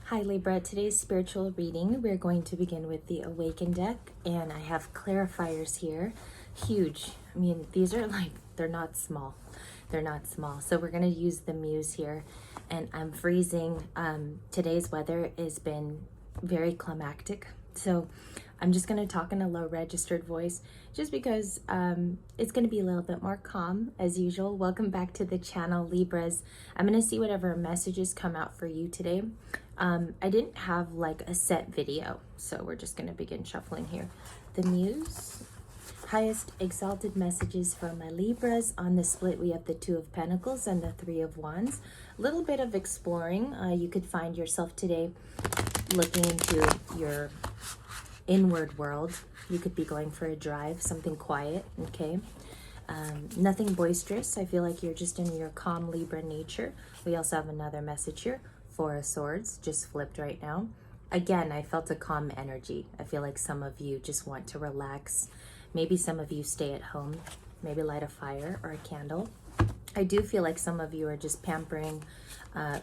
Hi Libra, today's spiritual reading, we're going to begin with the Awaken deck, and I have clarifiers here. Huge. I mean, these are like, they're not small. They're not small. So we're going to use the Muse here, and I'm freezing. Today's weather has been very climactic. So I'm just going to talk in a low registered voice just because it's going to be a little bit more calm as usual. Welcome back to the channel, Libras. I'm going to see whatever messages come out for you today. I didn't have like a set video, so we're just going to begin shuffling here. The Muse. Highest exalted messages for my Libras. On the split, we have the Two of Pentacles and the Three of Wands. A little bit of exploring. You could find yourself today looking into your inward world. You could be going for a drive, something quiet, okay? Nothing boisterous. I feel like you're just in your calm Libra nature. We also have another message here. Four of Swords, just flipped right now. Again, I felt a calm energy. I feel like some of you just want to relax. Maybe some of you stay at home, maybe light a fire or a candle. I do feel like some of you are just pampering,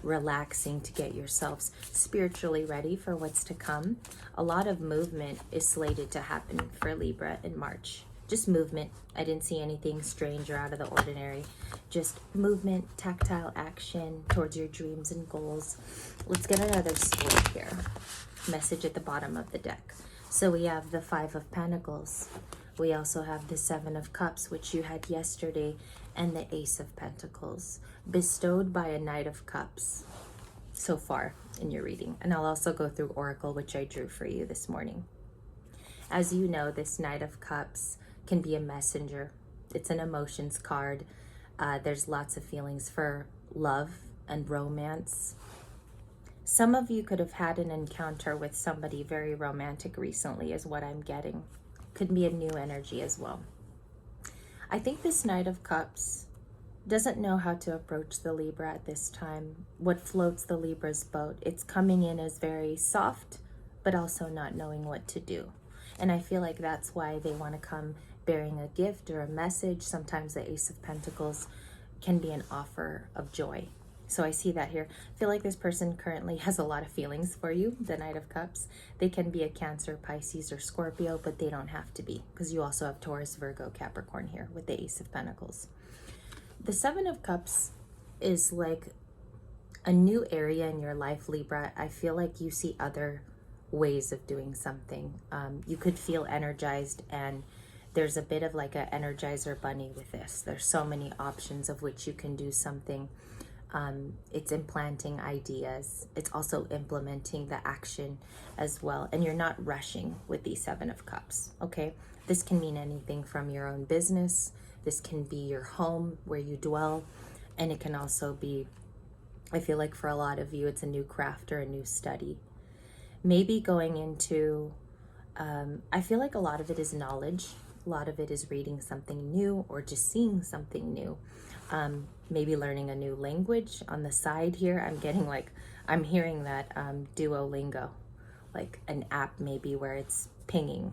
relaxing to get yourselves spiritually ready for what's to come. A lot of movement is slated to happen for Libra in March. Just movement. I didn't see anything strange or out of the ordinary. Just movement, tactile action towards your dreams and goals. Let's get another split here. Message at the bottom of the deck. So we have the Five of Pentacles. We also have the Seven of Cups, which you had yesterday, and the Ace of Pentacles, bestowed by a Knight of Cups so far in your reading. And I'll also go through Oracle, which I drew for you this morning. As you know, this Knight of Cups can be a messenger. It's an emotions card. There's lots of feelings for love and romance. Some of you could have had an encounter with somebody very romantic recently, is what I'm getting. Could be a new energy as well. I think this Knight of Cups doesn't know how to approach the Libra at this time. What floats the Libra's boat? It's coming in as very soft, but also not knowing what to do. And I feel like that's why they want to come bearing a gift or a message. Sometimes the Ace of Pentacles can be an offer of joy. So I see that here. I feel like this person currently has a lot of feelings for you, the Knight of Cups. They can be a Cancer, Pisces, or Scorpio, but they don't have to be, because you also have Taurus, Virgo, Capricorn here with the Ace of Pentacles. The Seven of Cups is like a new area in your life, Libra. I feel like you see other ways of doing something. You could feel energized, and there's a bit of like an Energizer bunny with this. There's so many options of which you can do something. It's implanting ideas. It's also implementing the action as well. And you're not rushing with the Seven of Cups, okay? This can mean anything from your own business. This can be your home where you dwell. And it can also be, I feel like for a lot of you, it's a new craft or a new study. Maybe going into, I feel like a lot of it is knowledge. A lot of it is reading something new or just seeing something new. Maybe learning a new language on the side here. I'm getting like, I'm hearing that Duolingo, like an app maybe where it's pinging.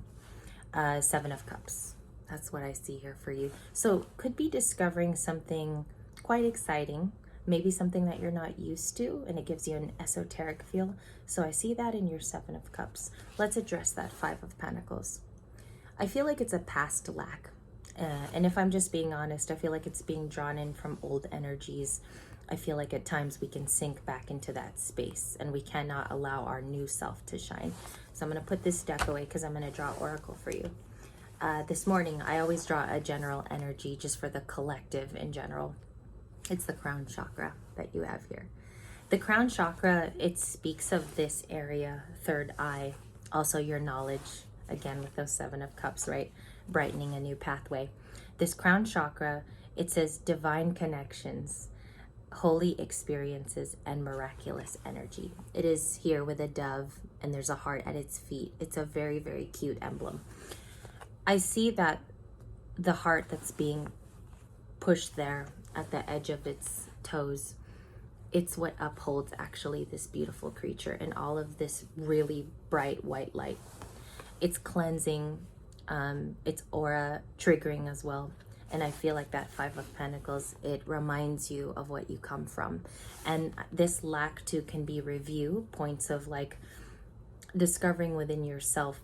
Seven of Cups. That's what I see here for you. So could be discovering something quite exciting, maybe something that you're not used to, and it gives you an esoteric feel. So I see that in your Seven of Cups. Let's address that Five of Pentacles. I feel like it's a past lack. And if I'm just being honest, I feel like it's being drawn in from old energies. I feel like at times we can sink back into that space, and we cannot allow our new self to shine. So I'm going to put this deck away because I'm going to draw Oracle for you. This morning, I always draw a general energy just for the collective in general. It's the crown chakra that you have here. The crown chakra, it speaks of this area, third eye, also your knowledge, again with those Seven of Cups, right? Brightening a new pathway. This crown chakra, it says divine connections, holy experiences, and miraculous energy. It is here with a dove, and there's a heart at its feet. It's a very, very cute emblem. I see that the heart that's being pushed there at the edge of its toes, it's what upholds actually this beautiful creature and all of this really bright white light. It's cleansing, it's aura triggering as well. And I feel like that Five of Pentacles, it reminds you of what you come from. And this lack too can be review points of like discovering within yourself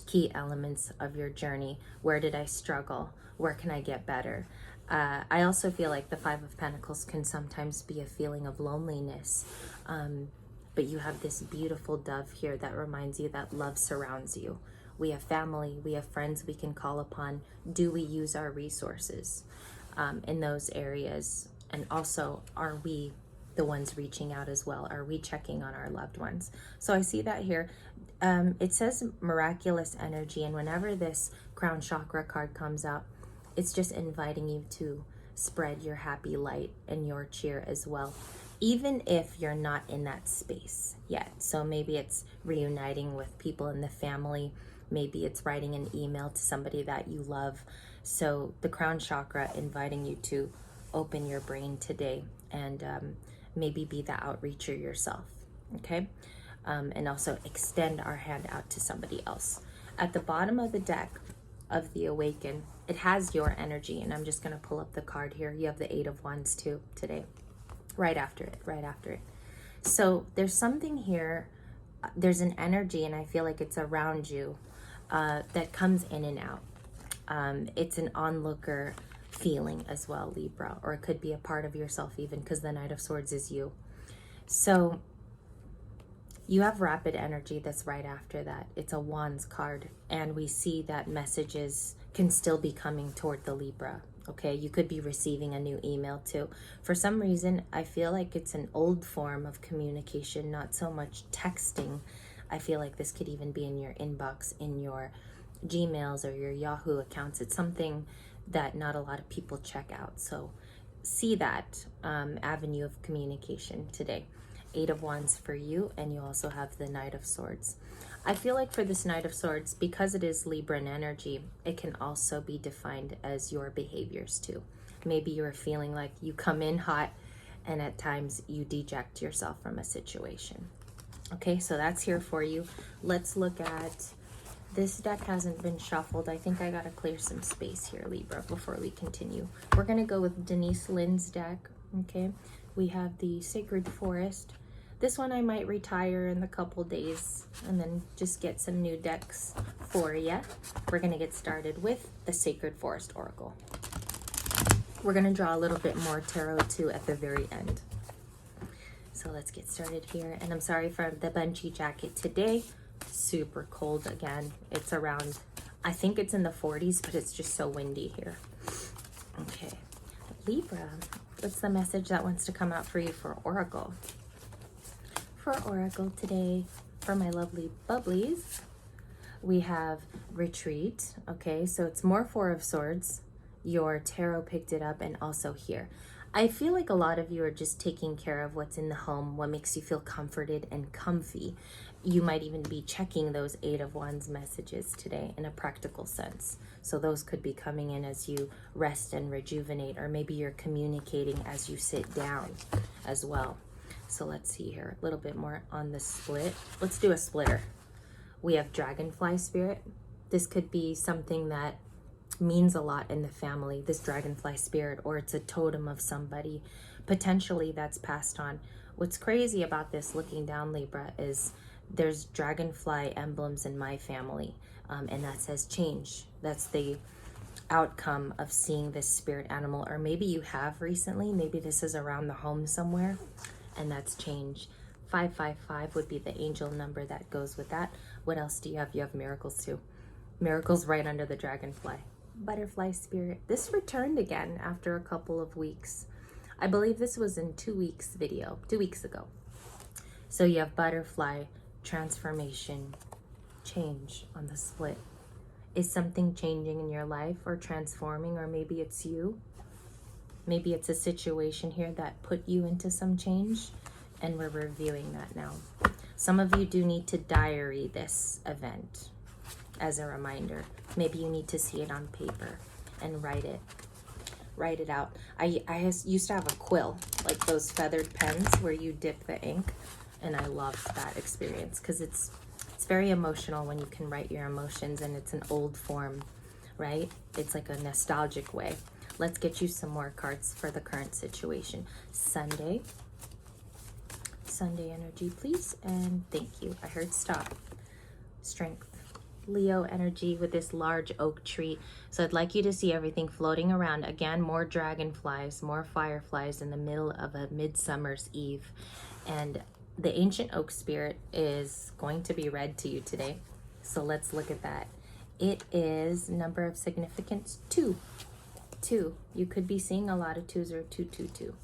key elements of your journey. Where did I struggle? Where can I get better? I also feel like the Five of Pentacles can sometimes be a feeling of loneliness. But you have this beautiful dove here that reminds you that love surrounds you. We have family, we have friends we can call upon. Do we use our resources in those areas? And also, are we the ones reaching out as well? Are we checking on our loved ones? So I see that here. It says miraculous energy, and whenever this crown chakra card comes out, it's just inviting you to spread your happy light and your cheer as well, even if you're not in that space yet. So maybe it's reuniting with people in the family. Maybe it's writing an email to somebody that you love. So the crown chakra inviting you to open your brain today and maybe be the outreacher yourself, okay? And also extend our hand out to somebody else. At the bottom of the deck of the Awaken, it has your energy, and I'm just going to pull up the card here. You have the Eight of Wands too today, right after it. So there's something here, there's an energy, and I feel like it's around you that comes in and out. It's an onlooker feeling as well, Libra, or it could be a part of yourself even, because the Knight of Swords is you. So you have rapid energy that's right after that. It's a Wands card, and we see that messages can still be coming toward the Libra. Okay, you could be receiving a new email too. For some reason, I feel like it's an old form of communication, not so much texting. I feel like this could even be in your inbox, in your Gmails or your Yahoo accounts. It's something that not a lot of people check out. So see that avenue of communication today. Eight of Wands for you, and you also have the Knight of Swords. I feel like for this Knight of Swords, because it is Libran energy, it can also be defined as your behaviors too. Maybe you're feeling like you come in hot and at times you deject yourself from a situation. Okay, so that's here for you. Let's look at, this deck hasn't been shuffled. I think I gotta clear some space here, Libra, before we continue. We're gonna go with Denise Lynn's deck, okay? We have the Sacred Forest. This one I might retire in a couple days and then just get some new decks for you. We're gonna get started with the Sacred Forest Oracle. We're gonna draw a little bit more tarot too at the very end. So let's get started here. And I'm sorry for the bungee jacket today. Super cold again. It's around, I think it's in the 40s, but it's just so windy here. Okay, Libra, what's the message that wants to come out for you for Oracle? For Oracle today, for my lovely bubblies, we have Retreat. Okay, so it's more Four of Swords. Your tarot picked it up, and also here. I feel like a lot of you are just taking care of what's in the home, what makes you feel comforted and comfy. You might even be checking those Eight of Wands messages today in a practical sense. So those could be coming in as you rest and rejuvenate, or maybe you're communicating as you sit down as well. So let's see here, a little bit more on the split. Let's do a splitter. We have Dragonfly Spirit. This could be something that means a lot in the family, this Dragonfly Spirit, or it's a totem of somebody, potentially that's passed on. What's crazy about this, looking down, Libra, is there's Dragonfly emblems in my family, and that says change. That's the outcome of seeing this spirit animal, or maybe you have recently, maybe this is around the home somewhere, and that's change. 555 would be the angel number that goes with that. What else do you have? You have miracles too. Miracles right under the Dragonfly. Butterfly Spirit. This returned again after a couple of weeks. I believe this was in 2 weeks video, 2 weeks ago. So you have butterfly, transformation, change on the split. Is something changing in your life or transforming, or maybe it's you? Maybe it's a situation here that put you into some change, and we're reviewing that now. Some of you do need to diary this event as a reminder. Maybe you need to see it on paper and write it out. I used to have a quill, like those feathered pens where you dip the ink, and I loved that experience because it's very emotional when you can write your emotions, and it's an old form right? It's like a nostalgic way. Let's get you some more cards for the current situation. Sunday energy, please. And thank you. I heard stop. Strength. Leo energy with this large oak tree. So I'd like you to see everything floating around. Again, more dragonflies, more fireflies in the middle of a midsummer's eve. And the ancient oak spirit is going to be read to you today. So let's look at that. It is number of significance 2. 2. You could be seeing a lot of 2s or 222.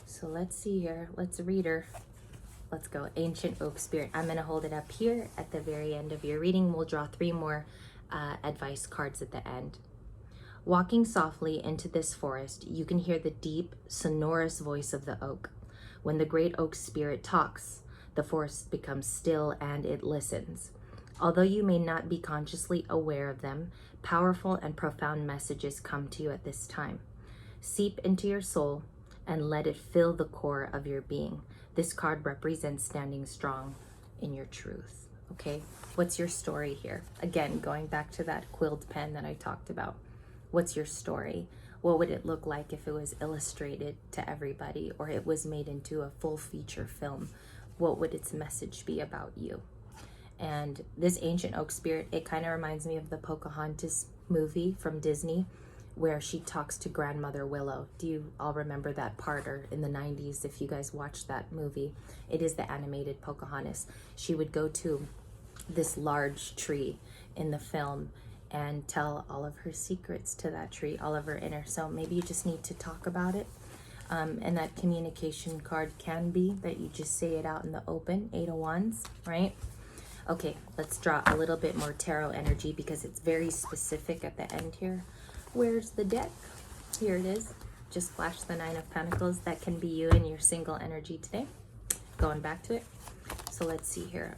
So let's see here. Let's read her. Let's go. Ancient oak spirit. I'm going to hold it up here at the very end of your reading. We'll draw 3 more advice cards at the end. Walking softly into this forest, you can hear the deep, sonorous voice of the oak. When the great oak spirit talks, the forest becomes still and it listens. Although you may not be consciously aware of them, powerful and profound messages come to you at this time. Seep into your soul and let it fill the core of your being. This card represents standing strong in your truth. Okay, what's your story here? Again, going back to that quilled pen that I talked about. What's your story? What would it look like if it was illustrated to everybody or it was made into a full feature film? What would its message be about you? And this ancient oak spirit, it kind of reminds me of the Pocahontas movie from Disney where she talks to Grandmother Willow. Do you all remember that part, or in the 90s if you guys watched that movie? It is the animated Pocahontas. She would go to this large tree in the film and tell all of her secrets to that tree, all of her inner. So maybe you just need to talk about it. And that communication card can be that you just say it out in the open, 8 of Wands, right? Okay, let's draw a little bit more tarot energy because it's very specific at the end here. Where's the deck? Here it is. Just flash the 9 of Pentacles. That can be you and your single energy today. Going back to it. So let's see here.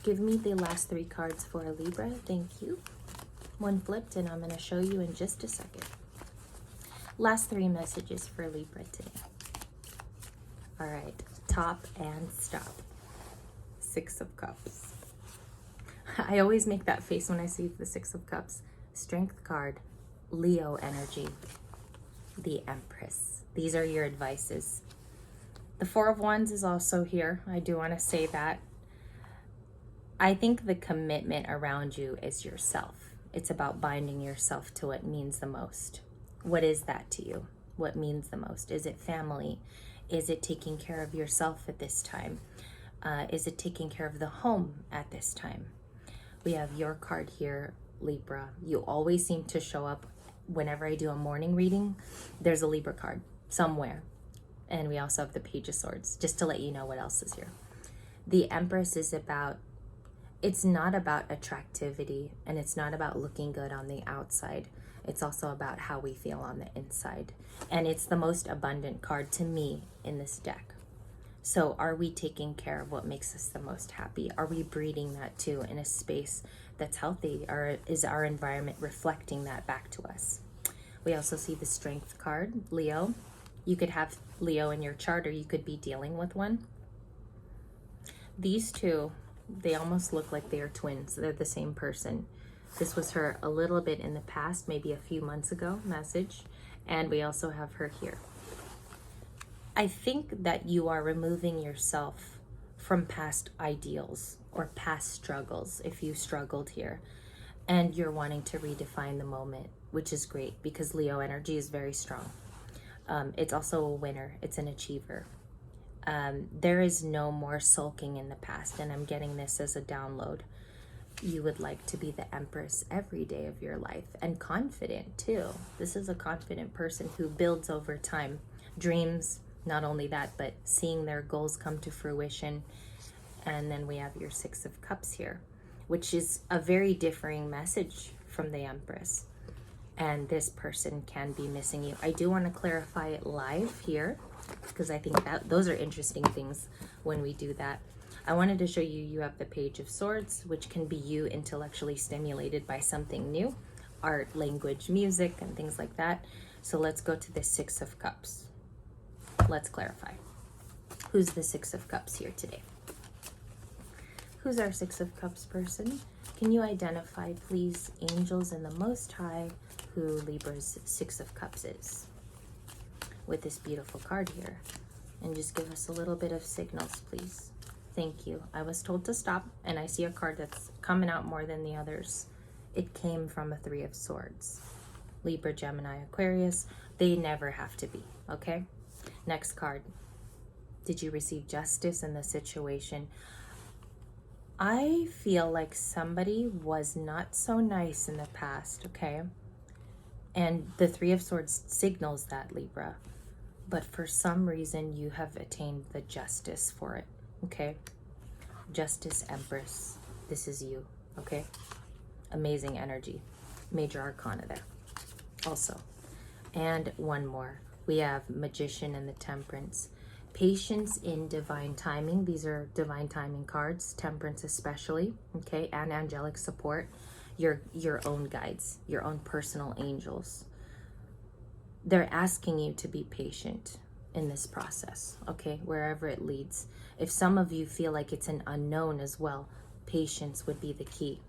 Give me the last 3 cards for Libra. Thank you. One flipped and I'm going to show you in just a second. Last 3 messages for Libra today. All right. Top and stop. 6 of Cups. I always make that face when I see the 6 of Cups. Strength card. Leo energy, the Empress. These are your advices. The 4 of Wands is also here. I do want to say that. I think the commitment around you is yourself. It's about binding yourself to what means the most. What is that to you? What means the most? Is it family? Is it taking care of yourself at this time? Is it taking care of the home at this time? We have your card here, Libra. You always seem to show up whenever I do a morning reading. There's a Libra card somewhere. And we also have the Page of Swords, just to let you know what else is here. The Empress is about, it's not about attractivity and it's not about looking good on the outside. It's also about how we feel on the inside. And it's the most abundant card to me in this deck. So are we taking care of what makes us the most happy? Are we breeding that too in a space that's healthy? Or is our environment reflecting that back to us? We also see the Strength card, Leo. You could have Leo in your chart or you could be dealing with one. These two, they almost look like they are twins. They're the same person. This was her a little bit in the past, maybe a few months ago, message. And we also have her here. I think that you are removing yourself from past ideals or past struggles, if you struggled here, and you're wanting to redefine the moment, which is great because Leo energy is very strong. It's also a winner. It's an achiever. There is no more sulking in the past, and I'm getting this as a download. You would like to be the Empress every day of your life, and confident too. This is a confident person who builds over time, dreams. Not only that, but seeing their goals come to fruition. And then we have your 6 of Cups here, which is a very differing message from the Empress. And this person can be missing you. I do want to clarify it live here because I think that those are interesting things when we do that. I wanted to show you, you have the Page of Swords, which can be you intellectually stimulated by something new, art, language, music, and things like that. So let's go to the 6 of Cups. Let's clarify. Who's the 6 of Cups here today? Who's our 6 of Cups person? Can you identify, please, angels in the Most High, who Libra's Six of Cups is, with this beautiful card here? And just give us a little bit of signals, please. Thank you. I was told to stop, and I see a card that's coming out more than the others. It came from a Three of Swords. Libra, Gemini, Aquarius, they never have to be, okay? Next card. Did you receive justice in the situation? I feel like somebody was not so nice in the past, okay? And the Three of Swords signals that, Libra. But for some reason, you have attained the justice for it, okay? Justice, Empress. This is you, okay? Amazing energy. Major Arcana there also. And one more. We have Magician and the Temperance. Patience in divine timing. These are divine timing cards. Temperance especially, okay? And angelic support. Your own guides, your own personal angels. They're asking you to be patient in this process, okay? Wherever it leads. If some of you feel like it's an unknown as well, patience would be the key.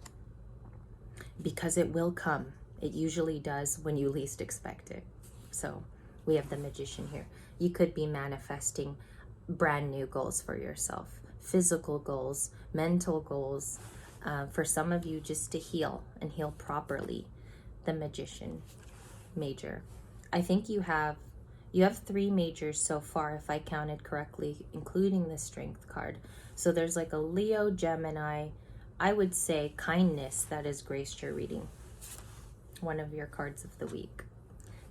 Because it will come. It usually does when you least expect it. So we have the Magician here. You could be manifesting brand new goals for yourself. Physical goals, mental goals. For some of you, just to heal and heal properly. The Magician, major. I think you have 3 majors so far, if I counted correctly, including the Strength card. So there's like a Leo, Gemini, I would say kindness that has graced your reading. One of your cards of the week.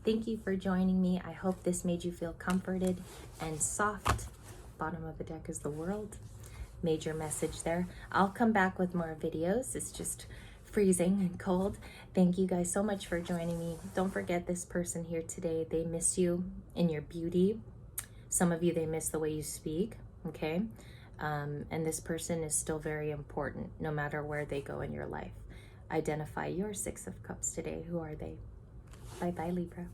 Thank you for joining me. I hope this made you feel comforted and soft. Bottom of the deck is the World. Major message there. I'll come back with more videos. It's just freezing and cold. Thank you guys so much for joining me. Don't forget this person here today. They miss you in your beauty. Some of you, they miss the way you speak, okay? And this person is still very important no matter where they go in your life. Identify your Six of Cups today. Who are they? Bye-bye, Libra.